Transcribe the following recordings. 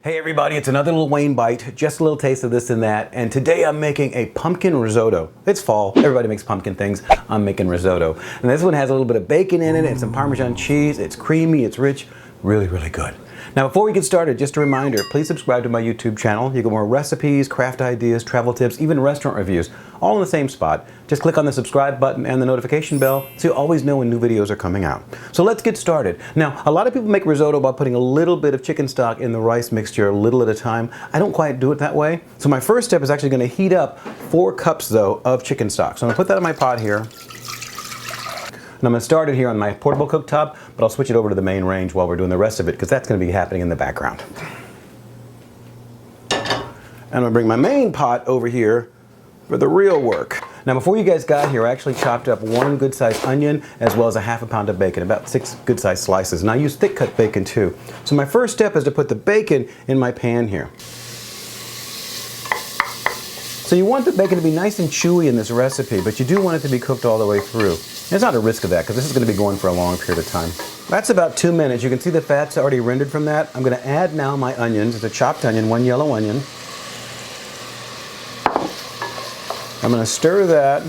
Hey everybody, it's another little WayneBite, just a little taste of this and that, and today I'm making a pumpkin risotto. It's fall, everybody makes pumpkin things, I'm making risotto. And this one has a little bit of bacon in it and some Parmesan cheese, it's creamy, it's rich, really, really good. Now before we get started, just a reminder, please subscribe to my YouTube channel. You get more recipes, craft ideas, travel tips, even restaurant reviews, all in the same spot. Just click on the subscribe button and the notification bell so you always know when new videos are coming out. So let's get started. Now, a lot of people make risotto by putting a little bit of chicken stock in the rice mixture, a little at a time. I don't quite do it that way. So my first step is actually going to heat up 4 cups though of chicken stock. So I'm going to put that in my pot here. And I'm going to start it here on my portable cooktop, but I'll switch it over to the main range while we're doing the rest of it because that's going to be happening in the background. And I'm going to bring my main pot over here for the real work. Now before you guys got here, I actually chopped up 1 good-sized onion as well as a ½ pound of bacon, about 6 good-sized slices. And I use thick-cut bacon too. So my first step is to put the bacon in my pan here. So you want the bacon to be nice and chewy in this recipe, but you do want it to be cooked all the way through. There's not a risk of that because this is going to be going for a long period of time. That's about 2 minutes. You can see the fat's already rendered from that. I'm going to add now my onions. It's a chopped onion, 1 yellow onion. I'm going to stir that.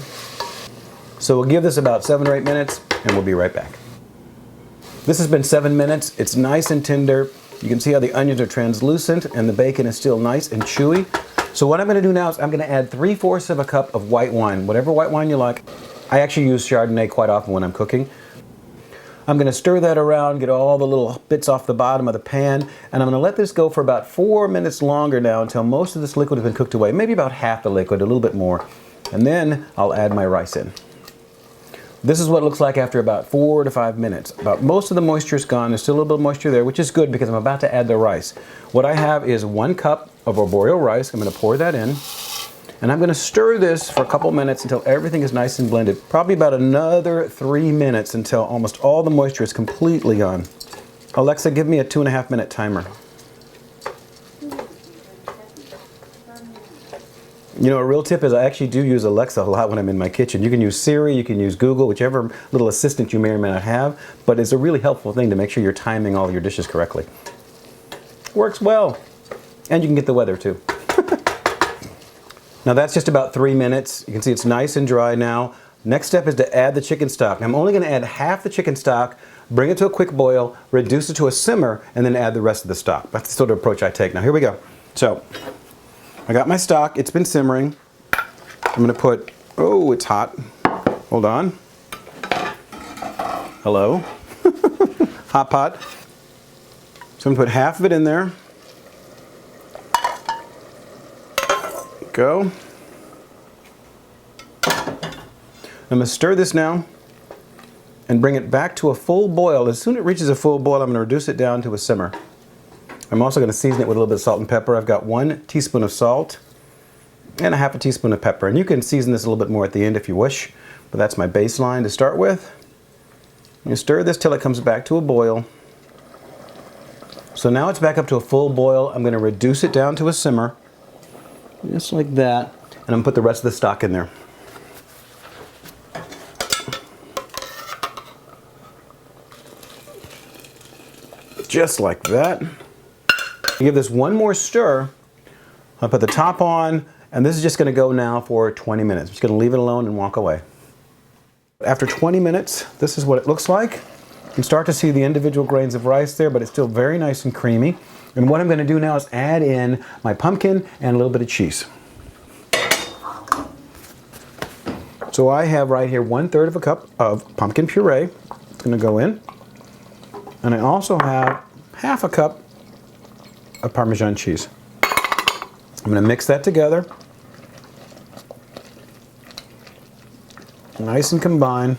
So we'll give this about 7 or 8 minutes and we'll be right back. This has been 7 minutes. It's nice and tender. You can see how the onions are translucent and the bacon is still nice and chewy. So what I'm going to do now is I'm going to add 3/4 of a cup of white wine, whatever white wine you like. I actually use Chardonnay quite often when I'm cooking. I'm going to stir that around, get all the little bits off the bottom of the pan, and I'm going to let this go for about 4 minutes longer now until most of this liquid has been cooked away, maybe about half the liquid, a little bit more. And then I'll add my rice in. This is what it looks like after about 4 to 5 minutes. About most of the moisture is gone. There's still a little bit of moisture there, which is good because I'm about to add the rice. What I have is 1 cup of Arborio rice. I'm going to pour that in. And I'm going to stir this for a couple minutes until everything is nice and blended. Probably about another 3 minutes until almost all the moisture is completely gone. Alexa, give me a 2.5 minute timer. You know, a real tip is I actually do use Alexa a lot when I'm in my kitchen. You can use Siri, you can use Google, whichever little assistant you may or may not have, but it's a really helpful thing to make sure you're timing all your dishes correctly. Works well. And you can get the weather too. Now that's just about 3 minutes. You can see it's nice and dry now. Next step is to add the chicken stock. I'm only going to add half the chicken stock, bring it to a quick boil, reduce it to a simmer, and then add the rest of the stock. That's the sort of approach I take. Now here we go. So I got my stock, it's been simmering. I'm going to put, oh, it's hot. Hold on. Hello. Hot pot. So I'm going to put half of it in there. Go. I'm going to stir this now and bring it back to a full boil. As soon as it reaches a full boil, I'm going to reduce it down to a simmer. I'm also going to season it with a little bit of salt and pepper. I've got 1 teaspoon of salt and a ½ teaspoon of pepper. And you can season this a little bit more at the end if you wish, but that's my baseline to start with. You stir this till it comes back to a boil. So now it's back up to a full boil. I'm going to reduce it down to a simmer, just like that. And I'm going to put the rest of the stock in there. Just like that. Give this 1 more stir. I'll put the top on, and this is just going to go now for 20 minutes. I'm just going to leave it alone and walk away. After 20 minutes, this is what it looks like. You can start to see the individual grains of rice there, but it's still very nice and creamy. And what I'm going to do now is add in my pumpkin and a little bit of cheese. So I have right here 1/3 of a cup of pumpkin puree. It's going to go in. And I also have ½ a cup of Parmesan cheese. I'm going to mix that together. Nice and combined.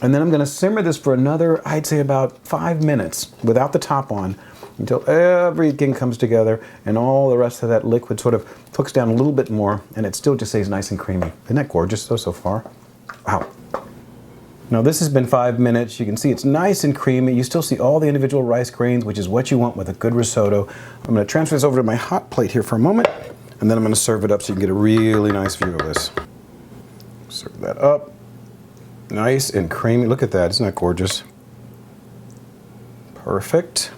And then I'm going to simmer this for another, I'd say about 5 minutes without the top on until everything comes together and all the rest of that liquid sort of cooks down a little bit more and it still just stays nice and creamy. Isn't that gorgeous so far? Wow. Now this has been 5 minutes. You can see it's nice and creamy. You still see all the individual rice grains, which is what you want with a good risotto. I'm going to transfer this over to my hot plate here for a moment, and then I'm going to serve it up so you can get a really nice view of this. Serve that up. Nice and creamy. Look at that. Isn't that gorgeous? Perfect.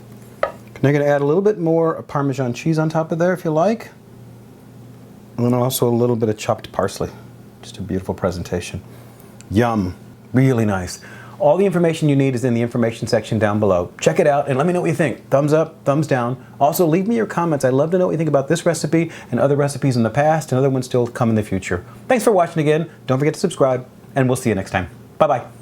Now you're going to add a little bit more Parmesan cheese on top of there if you like. And then also a little bit of chopped parsley. Just a beautiful presentation. Yum. Really nice. All the information you need is in the information section down below. Check it out and let me know what you think. Thumbs up, thumbs down. Also, leave me your comments. I'd love to know what you think about this recipe and other recipes in the past and other ones still come in the future. Thanks for watching again. Don't forget to subscribe, and we'll see you next time. Bye-bye.